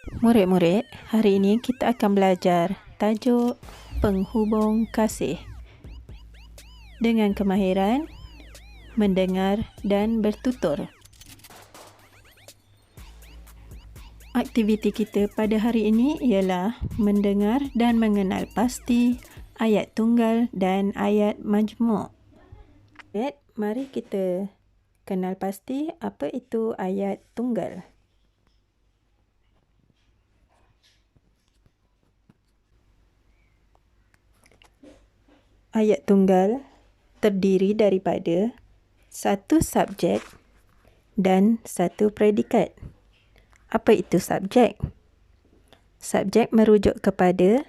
Murid-murid, hari ini kita akan belajar tajuk penghubung kasih dengan kemahiran mendengar dan bertutur. Aktiviti kita pada hari ini ialah mendengar dan mengenal pasti ayat tunggal dan ayat majmuk. Mari kita kenal pasti apa itu ayat tunggal. Ayat tunggal terdiri daripada satu subjek dan satu predikat. Apa itu subjek? Subjek merujuk kepada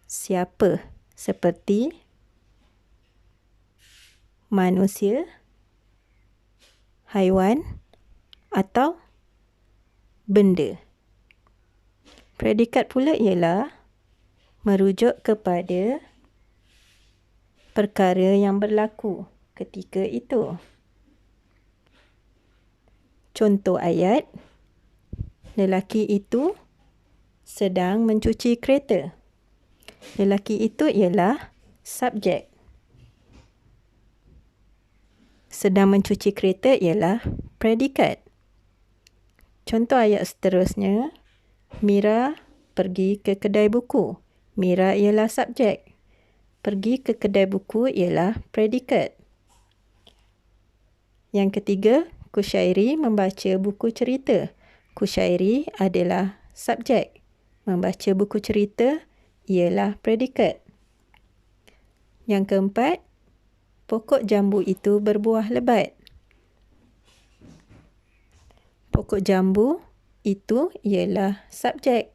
siapa, seperti manusia, haiwan atau benda. Predikat pula ialah merujuk kepada perkara yang berlaku ketika itu. Contoh ayat, lelaki itu sedang mencuci kereta. Lelaki itu ialah subjek. Sedang mencuci kereta ialah predikat. Contoh ayat seterusnya, Mira pergi ke kedai buku. Mira ialah subjek. Pergi ke kedai buku ialah predikat. Yang ketiga, Kushairi membaca buku cerita. Kushairi adalah subjek. Membaca buku cerita ialah predikat. Yang keempat, pokok jambu itu berbuah lebat. Pokok jambu itu ialah subjek.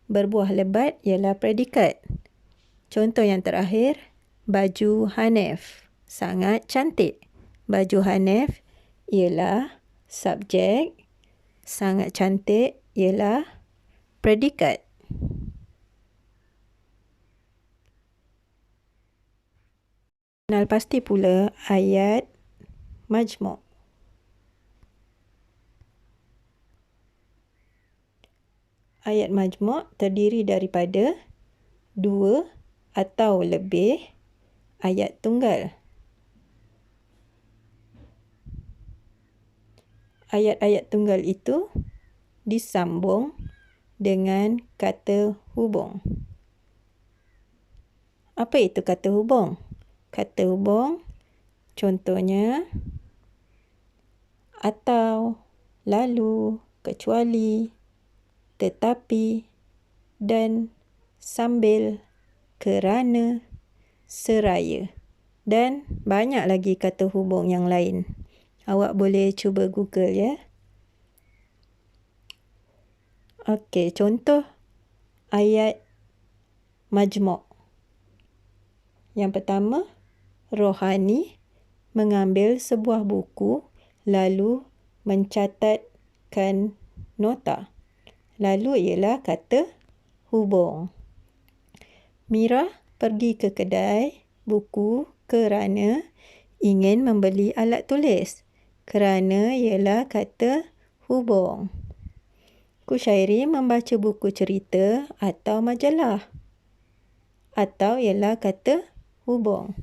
Berbuah lebat ialah predikat. Contoh yang terakhir, baju Hanif sangat cantik. Baju Hanif ialah subjek. Sangat cantik ialah predikat. Kenal pasti pula ayat majmuk. Ayat majmuk terdiri daripada dua atau lebih ayat tunggal. Ayat-ayat tunggal itu disambung dengan kata hubung. Apa itu kata hubung? Kata hubung contohnya atau, lalu, kecuali, tetapi, dan sambil, kerana, seraya. Dan banyak lagi kata hubung yang lain. Awak boleh cuba Google ya. Okey, contoh ayat majmuk. Yang pertama, Rohani mengambil sebuah buku lalu mencatatkan nota. Lalu ialah kata hubung. Mira pergi ke kedai buku kerana ingin membeli alat tulis. Kerana ialah kata hubung. Kushairi membaca buku cerita atau majalah. Atau ialah kata hubung.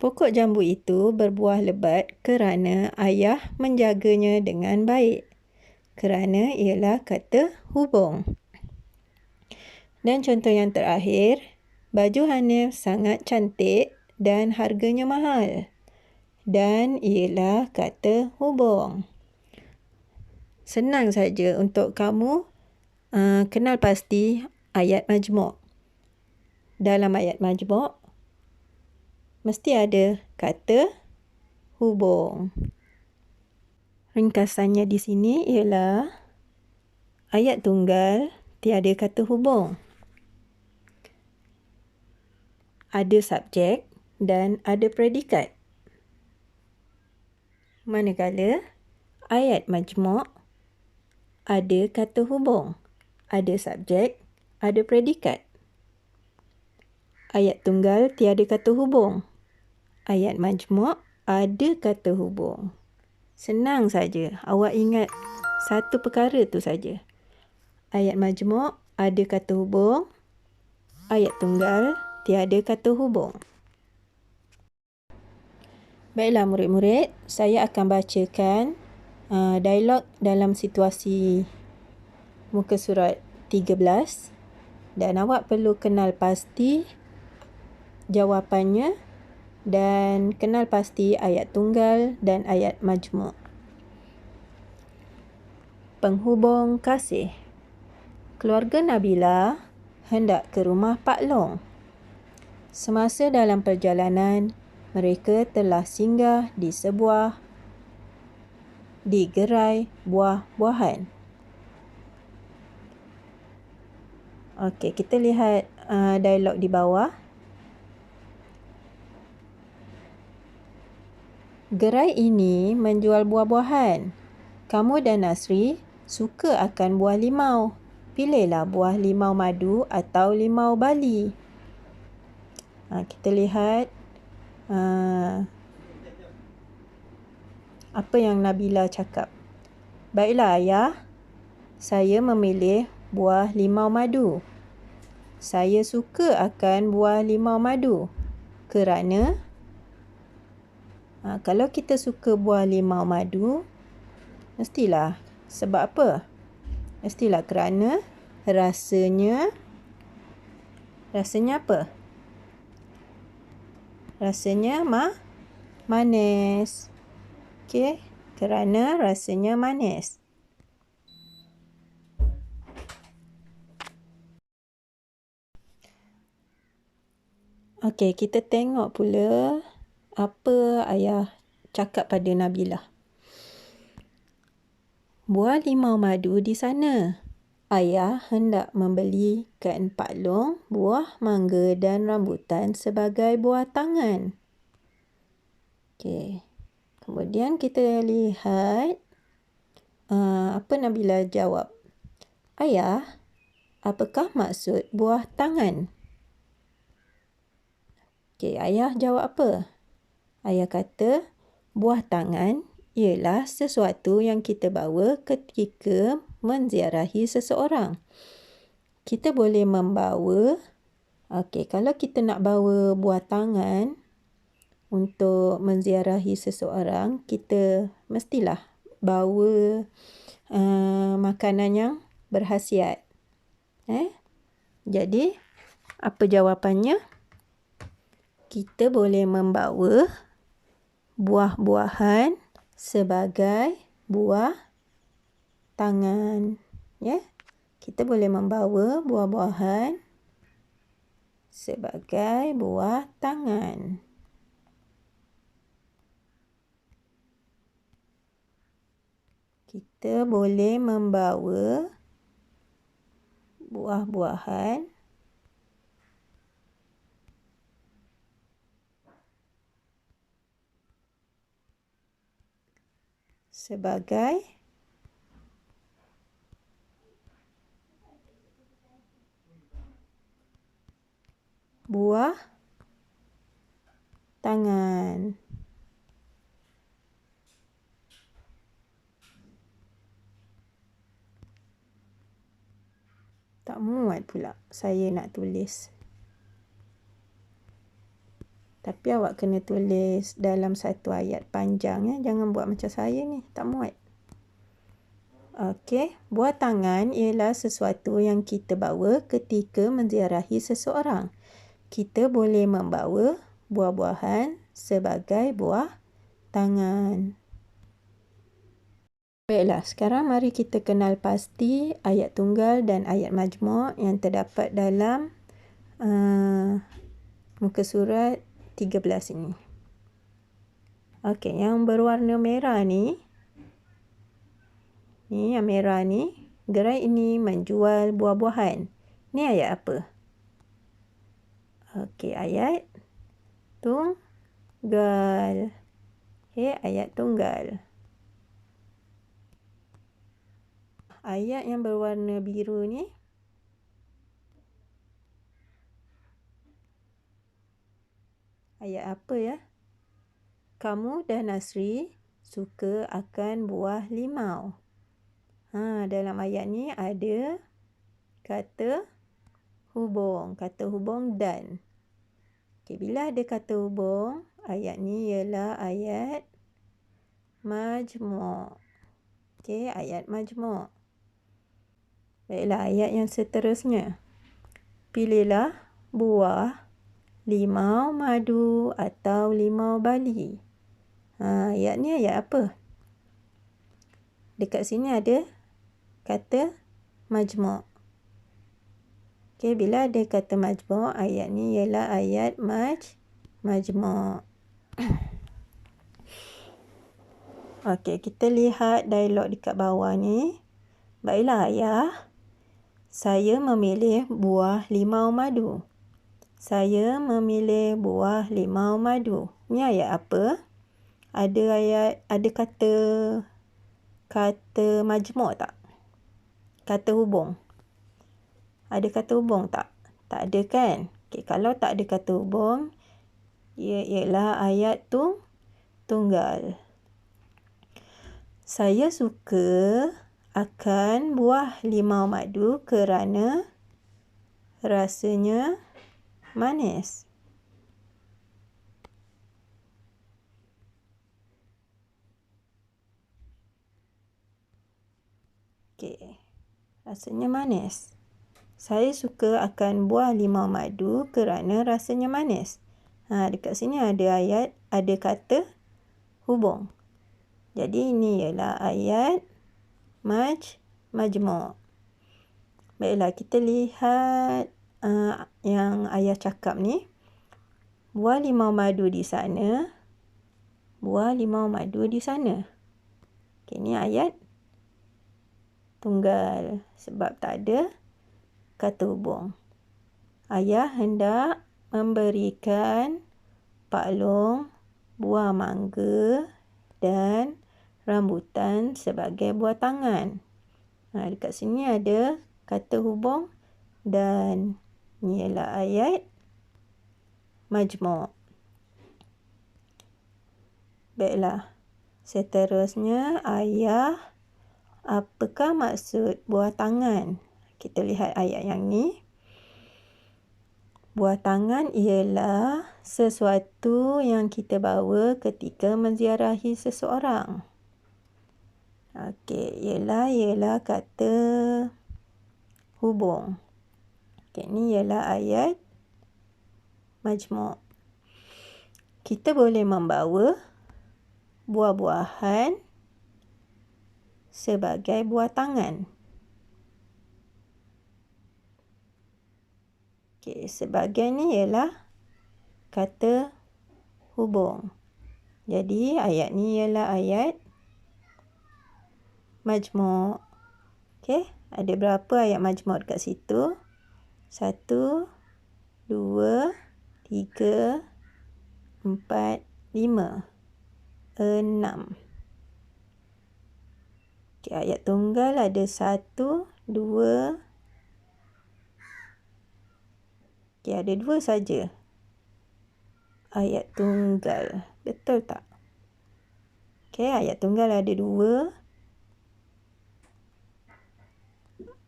Pokok jambu itu berbuah lebat kerana ayah menjaganya dengan baik. Kerana ialah kata hubung. Dan contoh yang terakhir, baju Hanif sangat cantik dan harganya mahal. Dan ialah kata hubung. Senang saja untuk kamu kenal pasti ayat majmuk. Dalam ayat majmuk, mesti ada kata hubung. Ringkasannya di sini ialah ayat tunggal tiada kata hubung. Ada subjek dan ada predikat. Manakala ayat majmuk ada kata hubung, ada subjek, ada predikat. Ayat tunggal tiada kata hubung. Ayat majmuk ada kata hubung. Senang saja. Awak ingat satu perkara tu saja. ayat majmuk ada kata hubung, ayat tunggal tiada kata hubung. Baiklah murid-murid, saya akan bacakan dialog dalam situasi muka surat 13 dan awak perlu kenal pasti jawapannya dan kenal pasti ayat tunggal dan ayat majmuk. Penghubung kasih. Keluarga Nabila hendak ke rumah Pak Long. Semasa dalam perjalanan, mereka telah singgah di gerai buah-buahan. Okey, kita lihat dialog di bawah. Gerai ini menjual buah-buahan. Kamu dan Nasri suka akan buah limau. Pilihlah buah limau madu atau limau Bali. Kita lihat apa yang Nabila cakap. Baiklah ayah, saya memilih buah limau madu. Saya suka akan buah limau madu kerana kalau kita suka buah limau madu, mestilah sebab apa? Mestilah kerana rasanya apa? Rasanya manis. Okey, kerana rasanya manis. Okey, kita tengok pula apa ayah cakap pada Nabila. Buah limau madu di sana. Ayah hendak membelikan Pak Long buah mangga dan rambutan sebagai buah tangan. Okey. Kemudian kita lihat apa Nabila jawab. Ayah, apakah maksud buah tangan? Okey, ayah jawab apa? Ayah kata, buah tangan ialah sesuatu yang kita bawa ketika menziarahi seseorang. Kita boleh membawa, kalau kita nak bawa buah tangan untuk menziarahi seseorang, kita mestilah bawa makanan yang berkhasiat. Jadi, apa jawapannya? Kita boleh membawa buah-buahan sebagai buah tangan. Kita boleh membawa buah-buahan sebagai buah tangan. Kita boleh membawa buah-buahan sebagai buah tangan. Tak muat pula saya nak tulis. Tapi awak kena tulis dalam satu ayat panjang. Jangan buat macam saya ni. Tak muat. Okey. Buah tangan ialah sesuatu yang kita bawa ketika menziarahi seseorang. Kita boleh membawa buah-buahan sebagai buah tangan. Baiklah, sekarang mari kita kenal pasti ayat tunggal dan ayat majmuk yang terdapat dalam muka surat 13 ini. Okey, yang berwarna merah ni, yang merah ni, gerai ini menjual buah-buahan. Ni ayat apa? Okey, ayat tunggal. Ayat tunggal. Ayat yang berwarna biru ni, ayat apa ya? Kamu dan Nasri suka akan buah limau. Dalam ayat ni ada kata hubung. Kata hubung dan. Okey, bila ada kata hubung, ayat ni ialah ayat majmuk. Okey, ayat majmuk. Baiklah, ayat yang seterusnya. Pilihlah buah limau madu atau limau bali. Ayat ni ayat apa? Dekat sini ada kata majmuk. Okey, bila ada kata majmuk, ayat ni ialah ayat majmuk. Okey, kita lihat dialog dekat bawah ni. Baiklah ayah, saya memilih buah limau madu. Saya memilih buah limau madu. Ni ayat apa? Ada kata majmuk tak? Kata hubung. Ada kata hubung tak? Tak ada kan? Okey, kalau tak ada kata hubung, ia ialah ayat tunggal. Saya suka akan buah limau madu kerana rasanya manis. Okey, rasanya manis. Saya suka akan buah limau madu kerana rasanya manis. Dekat sini ada kata hubung. Jadi ini ialah ayat majmuk. Baiklah, kita lihat yang ayah cakap ni. Buah limau madu di sana. Buah limau madu di sana. Okey, ni ayat tunggal sebab tak ada kata hubung. Ayah hendak memberikan Pak Long buah mangga dan rambutan sebagai buah tangan. Dekat sini ada kata hubung dan ni ialah ayat majmuk. Baiklah, seterusnya ayah, apakah maksud buah tangan? Kita lihat ayat yang ni. Buah tangan ialah sesuatu yang kita bawa ketika menziarahi seseorang. Okey, ialah kata hubung. Okey, ni ialah ayat majmuk. Kita boleh membawa buah-buahan sebagai buah tangan. Okey, sebagai ni ialah kata hubung. Jadi ayat ni ialah ayat majmuk. Okey, ada berapa ayat majmuk dekat situ? 1, 2, 3, 4, 5, 6. Okey, ayat tunggal ada 1, 2. Okey, ada 2 saja. Ayat tunggal. Betul tak? Okey, ayat tunggal ada 2.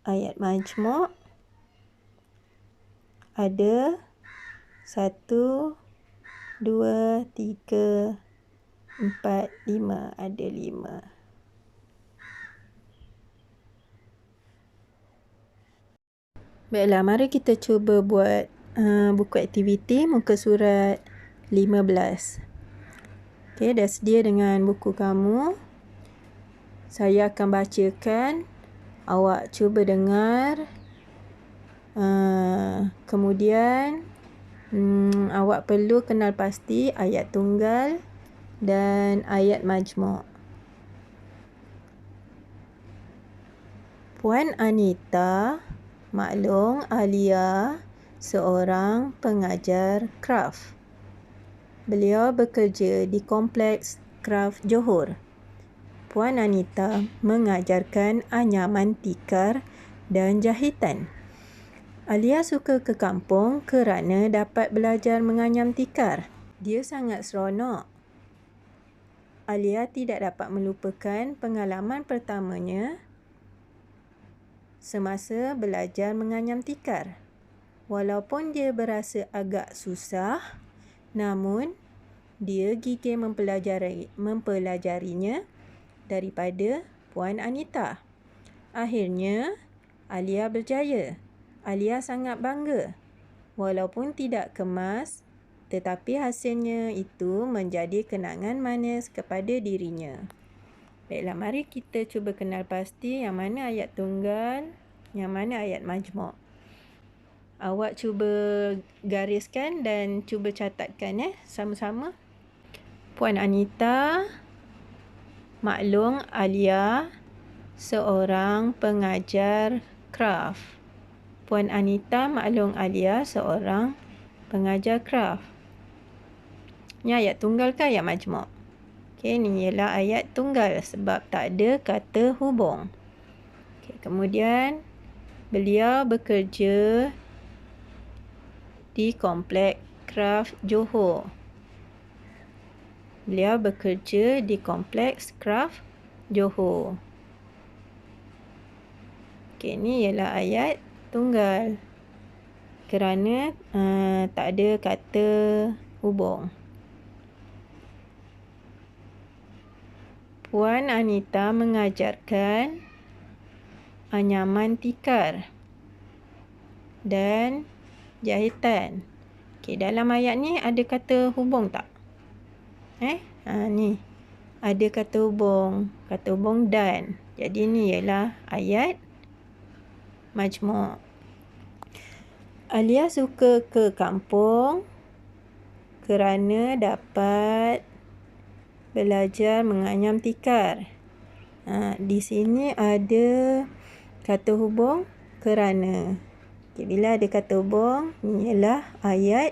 Ayat majmuk ada 1, 2, 3, 4, 5. Ada 5. Baiklah, mari kita cuba buat buku aktiviti muka surat 15. Okey, dah sedia dengan buku kamu. Saya akan bacakan. Awak cuba dengar. Kemudian awak perlu kenal pasti ayat tunggal dan ayat majmuk. Puan Anita maklum Alia seorang pengajar kraf. Beliau bekerja di Kompleks Kraf Johor. Puan Anita mengajarkan anyaman tikar dan jahitan. Alia suka ke kampung kerana dapat belajar menganyam tikar. Dia sangat seronok. Alia tidak dapat melupakan pengalaman pertamanya semasa belajar menganyam tikar. Walaupun dia berasa agak susah, namun dia gigih mempelajarinya daripada Puan Anita. Akhirnya, Alia berjaya. Alia sangat bangga. Walaupun tidak kemas, tetapi hasilnya itu menjadi kenangan manis kepada dirinya. Baiklah, mari kita cuba kenal pasti yang mana ayat tunggal, yang mana ayat majmuk. Awak cuba gariskan dan cuba catatkan sama-sama. Puan Anita maklum Alia seorang pengajar kraf. Puan Anita maklum Alia seorang pengajar kraf. Ini ayat tunggal ke ayat majmuk? Okey, ini ialah ayat tunggal sebab tak ada kata hubung. Okey, kemudian beliau bekerja di Kompleks Kraf Johor. Beliau bekerja di Kompleks Kraf Johor. Okey, ini ialah ayat tunggal kerana tak ada kata hubung. Puan Anita mengajarkan anyaman tikar dan jahitan. Okey, dalam ayat ni ada kata hubung tak? Ni ada kata hubung dan. Jadi ni ialah ayat majmuk. Alia suka ke kampung kerana dapat belajar menganyam tikar. Di sini ada kata hubung kerana. Okay, bila ada kata hubung, ini ialah ayat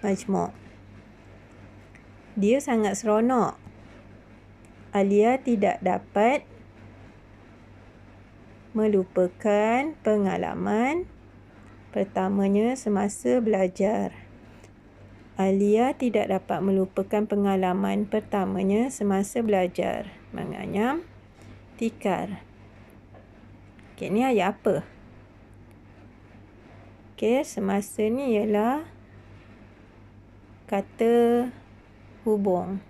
majmuk. Dia sangat seronok. Alia tidak dapat melupakan pengalaman pertamanya semasa belajar. Alia tidak dapat melupakan pengalaman pertamanya semasa belajar menganyam tikar. Okey, ni ayat apa? Okey, semasa ni ialah kata hubung.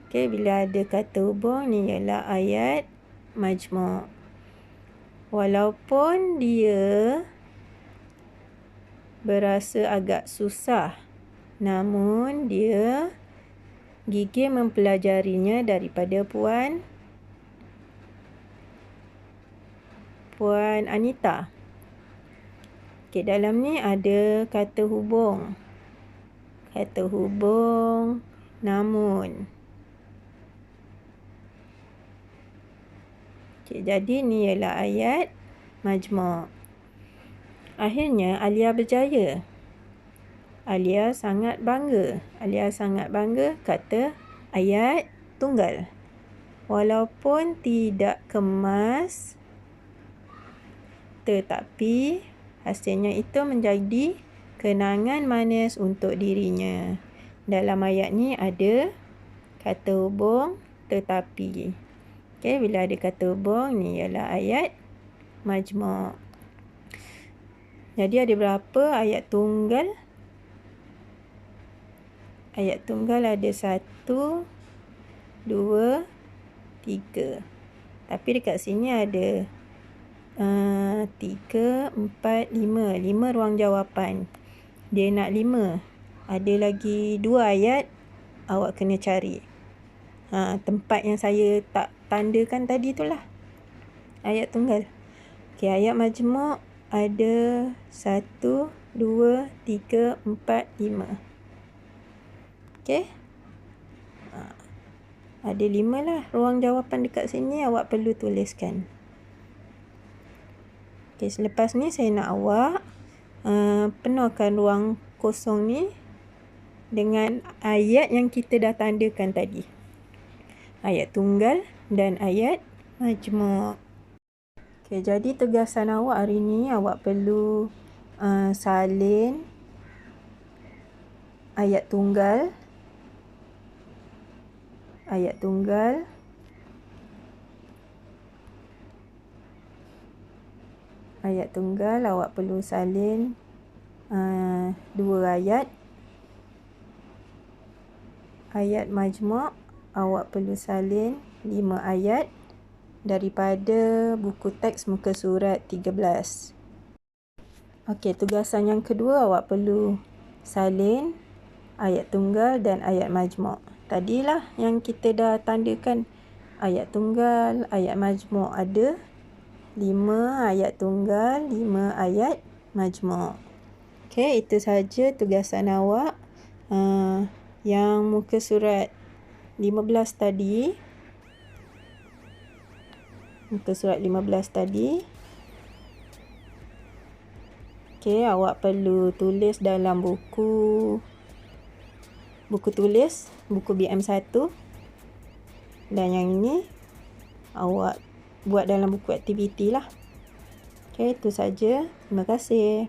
Okey, bila ada kata hubung, ni ialah ayat majmuk. Walaupun dia berasa agak susah, namun dia gigih mempelajarinya daripada Puan Anita. Okey, dalam ni ada kata hubung. Kata hubung namun. Okey, jadi ni ialah ayat majmuk. Akhirnya Alia berjaya. Alia sangat bangga. Alia sangat bangga kata ayat tunggal. Walaupun tidak kemas, tetapi hasilnya itu menjadi kenangan manis untuk dirinya. Dalam ayat ni ada kata hubung tetapi. Okey, bila ada kata hubung, ni ialah ayat majmuk. Jadi ada berapa ayat tunggal? Ayat tunggal ada 1, 2, 3. Tapi dekat sini ada 3, 4, 5. 5 ruang jawapan. Dia nak 5. Ada lagi 2 ayat awak kena cari. Tempat yang saya tak tandakan tadi itulah ayat tunggal. Okey, ayat majmuk ada 1, 2, 3, 4, 5. Okey. Ada 5 lah ruang jawapan dekat sini, awak perlu tuliskan. Okey, selepas ni saya nak awak penuhkan ruang kosong ni dengan ayat yang kita dah tandakan tadi. Ayat tunggal dan ayat majmuk. Okey, jadi tugasan awak hari ni, awak perlu salin ayat tunggal. Ayat tunggal. Ayat tunggal awak perlu salin 2 ayat. Ayat majmuk awak perlu salin 5 ayat daripada buku teks muka surat 13. Okey, tugasan yang kedua awak perlu salin ayat tunggal dan ayat majmuk. Tadilah yang kita dah tandakan ayat tunggal, ayat majmuk ada 5 ayat tunggal, 5 ayat majmuk. Okey, itu saja tugasan awak yang muka surat 15 tadi. Muka surat 15 tadi. Okey, awak perlu tulis dalam buku tulis, buku BM1. Dan yang ini awak buat dalam buku aktiviti lah. Okey, itu saja. Terima kasih.